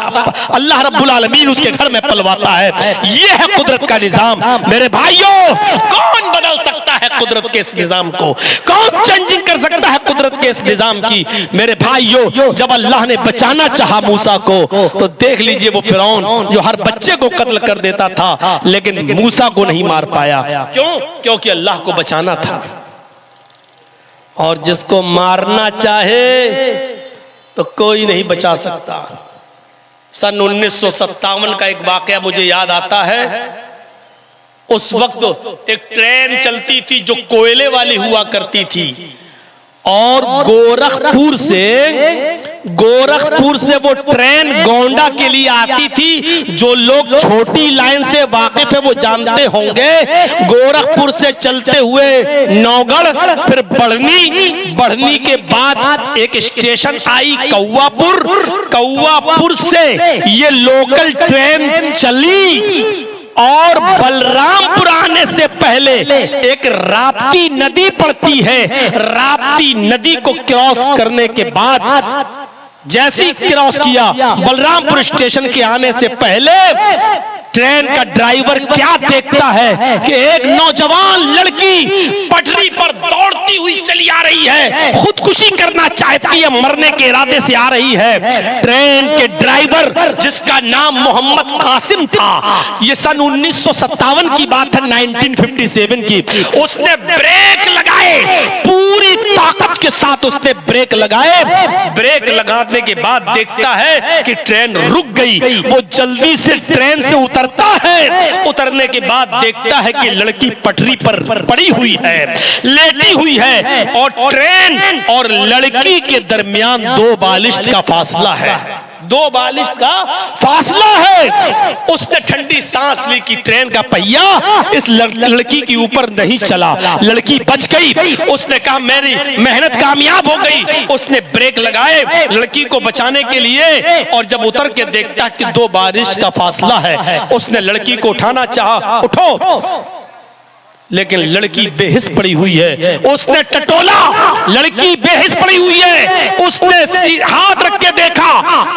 S1: अल्लाह रब्बुल आलमीन उसके घर में पलवाता है। यह है कुदरत का निजाम। मेरे भाइयों, कौन बदल सकता है कुदरत के इस निजाम को? कौन चेंजिंग कर सकता है कुदरत के इस निजाम की? मेरे भाइयों, जब अल्लाह ने बचाना चाहा मूसा को, तो देख लीजिए वो फिरौन जो हर बच्चे को कत्ल कर देता था, लेकिन मूसा को नहीं मार पाया। क्यों? क्योंकि अल्लाह को बचाना था। और जिसको मारना चाहे तो कोई नहीं बचा सकता। सन 1957 का एक वाकया मुझे याद आता है। उस वक्त एक ट्रेन चलती थी जो कोयले वाली हुआ करती थी, और गोरखपुर से वो ट्रेन गोंडा के लिए आती थी। जो लोग छोटी लाइन से वाकिफ है वो जानते होंगे, गोरखपुर से चलते हुए नौगढ़, फिर बढ़नी के बाद एक स्टेशन आई कौवापुर। कौवापुर से ये लोकल ट्रेन चली, और बलरामपुर आने से पहले एक राप्ती नदी पड़ती है। राप्ती नदी को क्रॉस करने के बाद जैसे ही क्रॉस किया, बलरामपुर स्टेशन के आने से पहले ट्रेन का ड्राइवर क्या देखता है कि एक नौजवान लड़की पटरी पर दौड़ती हुई चली आ रही है, खुदकुशी करना चाहती है, मरने के इरादे से आ रही है। ट्रेन के ड्राइवर, जिसका नाम मोहम्मद कासिम था, ये सन 1957 की बात है, 1957 की, उसने ब्रेक लगाए, पूरी ताकत के साथ उसने ब्रेक लगाए। ब्रेक लगाने के बाद देखता है कि ट्रेन रुक गई। वो जल्दी से ट्रेन से उतरता है। उतरने के बाद देखता है कि लड़की पटरी पर पड़ी हुई है, लेटी हुई है, और ट्रेन और लड़की के दरमियान 2 बालिश्त का फासला है। 2 बालिश्त का फासला है। उसने ठंडी सांस ली कि ट्रेन का पहिया इस लड़की के ऊपर नहीं चला, लड़की बच गई। उसने कहा मेरी मेहनत कामयाब हो गई। उसने ब्रेक लगाए लड़की को बचाने के लिए, और जब उतर के देखता कि 2 बालिश्त का फासला है, उसने लड़की को उठाना चाहा, उठो, लेकिन लड़की बेहिस पड़ी हुई है। उसने टटोला, लड़की बेहिस पड़ी हुई है। उसने हाथ रख के देखा,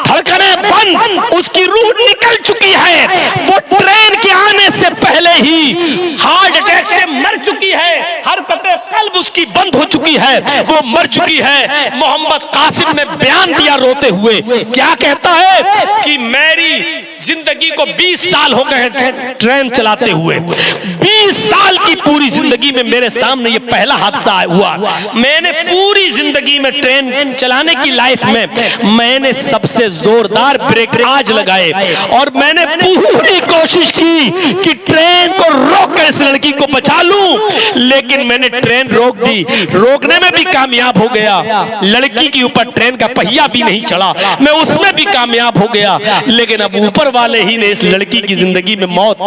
S1: धड़कनें बंद, उसकी रूह निकल चुकी है। वो ट्रेन के आने से पहले ही हार्ट अटैक से मर चुकी है, हरकतें कल्ब उसकी बंद हो चुकी है, वो मर चुकी है। मोहम्मद कासिम ने बयान दिया रोते हुए, क्या कहता है कि मेरी जिंदगी को 20 साल हो गए ट्रेन चलाते हुए। 20 साल की पूरी जिंदगी में मेरे सामने ये पहला हादसा हुआ। मैंने पूरी जिंदगी में ट्रेन चलाने की लाइफ में मैंने सबसे जोरदार ब्रेक आज लगाए, और मैंने पूरी कोशिश की कि ट्रेन को रोक कर इस लड़की को बचा लूं, लेकिन मैंने ट्रेन रोक दी। रोकने में भी कामयाब हो गया, लड़की के ऊपर ट्रेन का पहिया भी नहीं चढ़ा, मैं उसमें भी कामयाब हो गया, लेकिन अब ऊपर वाले ही ने इस लड़की की जिंदगी में मौत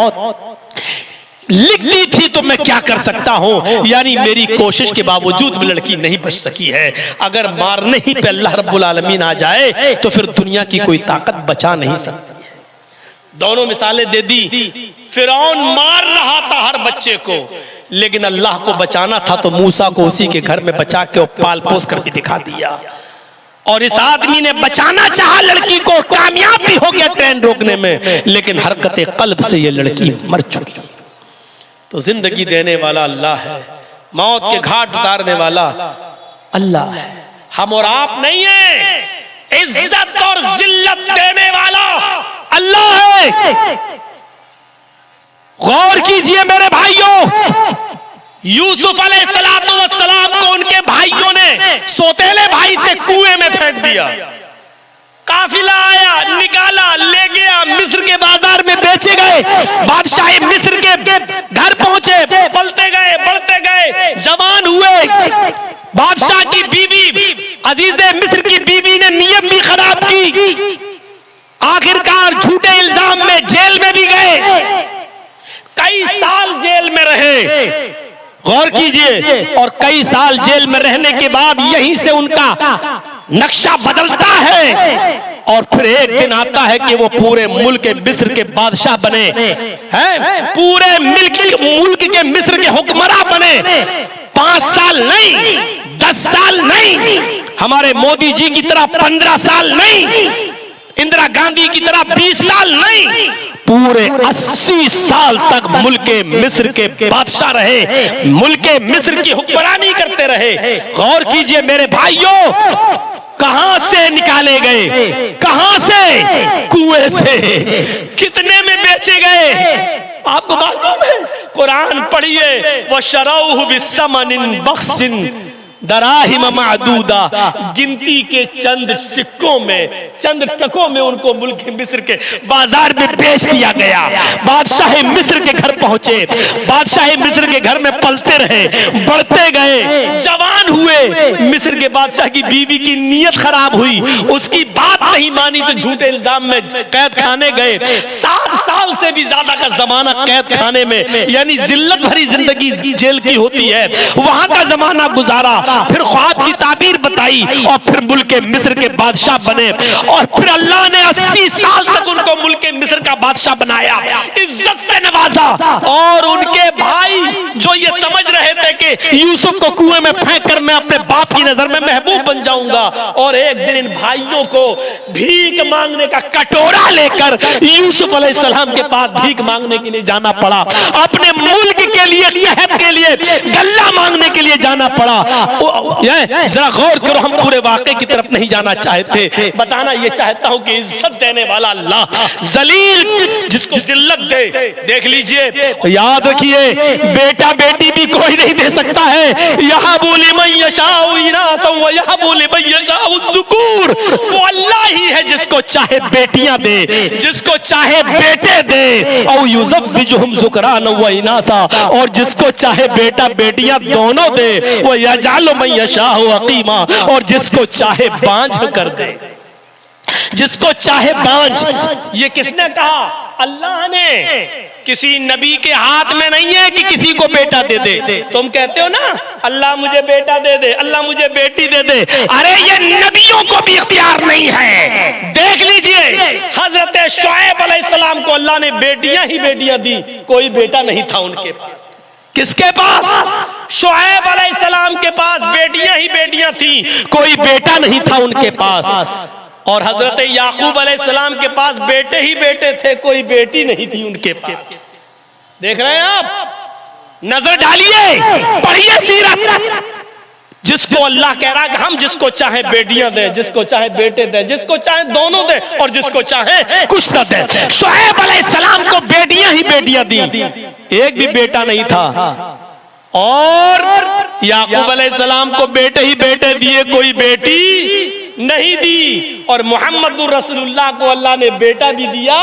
S1: लिख दी थी, तो मैं क्या कर सकता हूं। यानी मेरी कोशिश के बावजूद भी लड़की नहीं बच सकी है। अगर मारने ही पे अल्लाह रब्बुल आलमीन आ जाए तो फिर दुनिया की कोई ताकत बचा नहीं सकती है। दोनों मिसालें दे दी। फिरौन मार रहा था हर बच्चे को, लेकिन अल्लाह को बचाना था तो मूसा को उसी के घर में बचा के पाल पोस करके दिखा दिया। और इस आदमी ने बचाना चाहा लड़की को, कामयाब भी हो गया ट्रेन रोकने में, लेकिन हरकते कल्ब से ये लड़की मर चुकी। तो जिंदगी देने वाला अल्लाह है, मौत के घाट उतारने वाला अल्लाह है, हम और आप नहीं है। इज्जत और जिल्लत देने वाला अल्लाह है। गौर कीजिए मेरे भाइयों, यूसुफ अलैहिस्सलातु वस्सलाम को उनके भाइयों ने, सौतेले भाई थे, कुएं में फेंक दिया। काफिला आया, निकाला, ले गया, मिस्र के बाजार में बेचे गए। बादशाह मिस्र के घर पहुंचे, बढ़ते गए, जवान हुए। बादशाह की बीवी, अजीजे मिस्र की बीवी ने नियत भी खराब की। आखिरकार झूठे इल्जाम में जेल में भी गए, कई साल जेल में रहे। गौर कीजिए, और कई साल जेल में रहने के बाद यहीं से उनका नक्शा बदलता है, और फिर एक दिन आता है कि वो पूरे मुल्क के मिस्र के बादशाह बने हैं, पूरे मुल्क के मिस्र के हुक्मरान बने। 5 साल नहीं, 10 साल नहीं, हमारे मोदी जी की तरह 15 साल नहीं, इंदिरा गांधी की तरह 20 साल नहीं, पूरे 80 साल तक मुल्क मिस्र के बादशाह रहे, मुल्क मिस्र की हुक्मरानी करते रहे। गौर कीजिए मेरे भाइयों, कहां से निकाले गए, कहां से? कुएं से। कितने में बेचे गए आपको मालूम है? कुरान पढ़िए, व शरऊहु बिस्समनिन बख्सिन दराहिम मादूदा, गिनती के चंद सिक्कों में, चंद टकों में उनको मुल्क मिस्र के बाजार में बेच दिया गया। बादशाह मिस्र के घर पहुंचे, बादशाह मिस्र के घर में पलते रहे, बढ़ते गए, जवान हुए। मिस्र के बादशाह की बीवी की नीयत खराब हुई, उसकी बात नहीं मानी तो झूठे इल्जाम में कैद खाने गए। 7 साल से भी ज्यादा का जमाना कैद खाने में, यानी जिल्लत भरी जिंदगी जेल की होती है, वहां का जमाना गुजारा। फिर ख्वाब की ताबीर बताई और फिर मुल्क मिस्र के बादशाह बने। और फिर अल्लाह ने 80 साल तक उनको मुल्क मिस्र का बादशाह बनाया, इज्जत से नवाजा। और उनके भाई जो ये समझ रहे थे कि यूसुफ को कुएं में फेंक कर मैं अपने बाप की नजर में महबूब बन जाऊंगा, और एक दिन इन भाइयों को भीख मांगने का कटोरा लेकर यूसुफ अलैहिस्सलाम के पास भीख मांगने के लिए जाना पड़ा। अपने मुल्क के लिए, कहत के लिए, गल्ला मांगने के लिए जाना पड़ा। जरा गौर करो, हम पूरे वाक़े की तरफ नहीं जाना चाहते, बताना ये चाहता हूं कि इज्जत देने वाला अल्लाह, जलील जिसको जिल्लत दे। देख लीजिए, याद रखिए, बेटा बेटी भी कोई नहीं दे सकता है। यहबु लिमन यशाउ इनासा व यहबु लिमन यशाउ ज़ुकूर, वो अल्लाह ही है जिसको चाहे बेटियां दे, जिसको चाहे बेटे दे। औ युज़व्विजुहुम ज़ुकरान व इनासा, और जिसको चाहे बेटा बेटियां दोनों दे। वो यजअलु मन यशाउ अक़ीमा, और जिसको चाहे बांझ कर दे, जिसको चाहे बांझ। ये किसने कहा? अल्लाह ने। किसी नबी के हाथ में नहीं है कि किसी को बेटा दे दे। तुम कहते हो ना, अल्लाह मुझे बेटा दे दे, अल्लाह मुझे बेटी दे दे। अरे ये नबियों को भी इख्तियार नहीं है। देख लीजिए, हजरत शुएब अलैहिस्सलाम को अल्लाह ने बेटियां ही बेटियां दी, कोई बेटा नहीं था उनके पास। किसके पास? शुएब अलैहिस्सलाम के पास बेटियां ही बेटियां थी, कोई बेटा नहीं था उनके पास। और हजरत याकूब अलैहिस्सलाम के पास बेटे ही बेटे थे, कोई बेटी नहीं थी उनके पास। देख रहे हैं आप? नजर डालिए, पढ़िए सीरत। जिसको अल्लाह कह रहा है कि हम जिसको चाहे बेटियां दे, जिसको चाहे बेटे दे, जिसको चाहे दोनों दे, और जिसको चाहे कुछ न दे। शुएब अलैहिस्सलाम को बेटियां ही बेटियां दी, एक भी बेटा नहीं था। और याकूब अलैहिस्सलाम को बेटे ही बेटे दिए, कोई बेटी नहीं दी। और मुहम्मदुर रसूलुल्लाह को अल्लाह ने बेटा भी दिया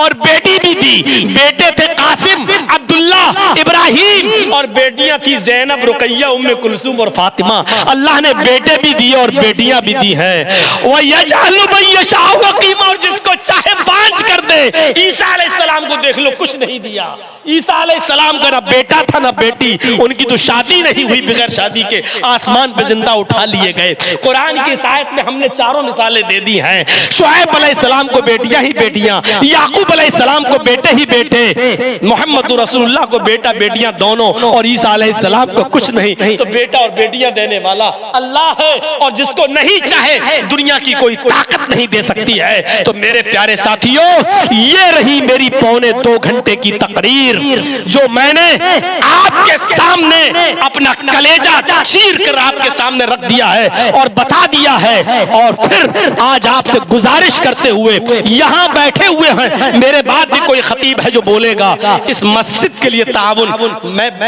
S1: और बेटी भी दी। बेटे थे कासिम, अब्दुल्ला, इब्राहिम, और बेटियां थी ज़ैनब, रुकैया, उम्मे कुलसूम और फातिमा। अल्लाह ने बेटे भी दिए और बेटियां भी दी हैं। वह यजअलु मन यशाउ अक़ीमा, और जिसको चाहे बांझ कर दे। ईसा अलैहिस्सलाम को देख लो, कुछ नहीं दिया। ईसा अलैहिस्सलाम का ना बेटा था ना बेटी, उनकी तो शादी नहीं हुई, बगैर शादी के आसमान पे जिंदा उठा लिए गए। कुरान की इस आयत में हमने चारों मिसालें दे दी हैं। शुएब अलैहिस्सलाम को बेटियां ही बेटियां, याकूब अलैहिस्सलाम को बेटे ही बेटे, मुहम्मद रसूलुल्लाह को बेटा बेटियां दोनों, और ईसा अलैहिस्सलाम को कुछ नहीं। तो बेटा और बेटियां देने वाला अल्लाह है, और जिसको नहीं चाहे दुनिया की कोई ताकत नहीं दे सकती है। तो मेरे प्यारे साथियों, ये रही मेरी 2.25 घंटे की तकरीर, जो मैंने आपके सामने अपना कलेजा चीर कर आपके सामने रख दिया है और बता दिया है। और फिर आज आपसे गुजारिश करते हुए, यहां बैठे हुए हैं, मेरे बाद भी कोई खतीब है जो बोलेगा, इस मस्जिद के लिए ताउन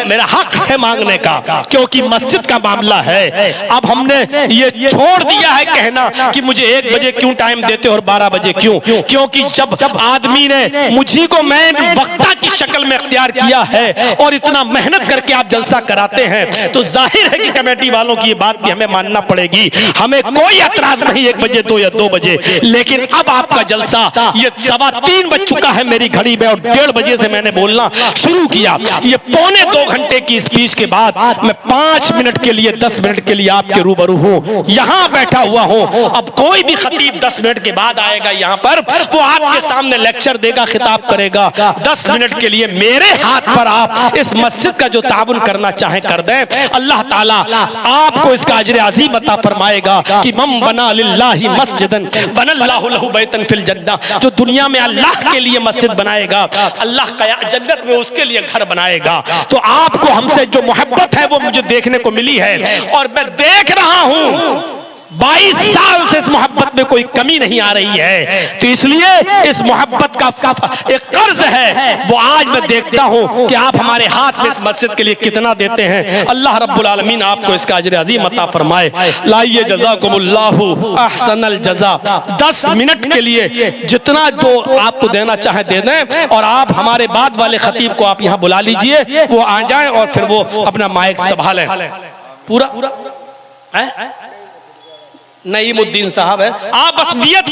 S1: मेरा हक है मांगने का, क्योंकि मस्जिद का मामला है। अब हमने ये छोड़ दिया है कहना कि मुझे 1 बजे क्यों टाइम देते और 12 बजे क्यों, क्योंकि जब आदमी ने मुझी को मैं वक्ता की शक्ल में इख्तियार किया है और इतना मेहनत करके आप जलसा कराते हैं, तो जाहिर है कि कमेटी वालों की ये बात भी हमें मानना पड़ेगी। हमें कोई एतराज नहीं 1 बजे 2 या 2 बजे, लेकिन अब आपका जलसा ये 3:15 बज चुका है मेरी घड़ी में, और 1:30 बजे से मैंने बोलना शुरू किया। ये पौने 2 घंटे की स्पीच के बाद मैं 5 मिनट के लिए 10 मिनट के लिए आपके रूबरू हूं, यहां बैठा हुआ हूं। अब कोई भी खतीब 10 मिनट के बाद आएगा यहां पर, वो आपके सामने लेक्चर देगा, खिताब करेगा। 10 मिनट के लिए मेरे हाथ पर आप इस मस्जिद का जो ताबुन करना चाहे कर दें, अल्लाह ताला आपको इसका अजर अजीम अता फरमाएगा कि मम बना लिल्लाहि मस्जिदन बनल्लाहु लहु बैतन फिल जन्नह, जो दुनिया में अल्लाह के लिए मस्जिद बनाएगा, अल्लाह जन्नत में उसके लिए घर बनाएगा। तो आपको हमसे जो मोहब्बत है वो मुझे देखने को मिली है और मैं देख रहा हूं 22 साल से इस मोहब्बत में कोई कमी नहीं आ रही है। तो इसलिए इस मोहब्बत का एक कर्ज है, वो आज मैं देखता हूं कि आप हमारे हाथ में इस मस्जिद के लिए कितना देते हैं। अल्लाह रब्बुल आलमीन आपको इसका अजर अजीम अता फरमाए। लाइए जज़ाकुमुल्लाहु अहसनल जज़ा। 10 मिनट के लिए जितना जो आपको देना चाहे दे दें, और आप हमारे बाद वाले खतीब को आप यहाँ बुला लीजिए, वो आ जाए और फिर वो अपना माइक संभालें। पूरा नईमुद्दीन साहब है, आप बस नियत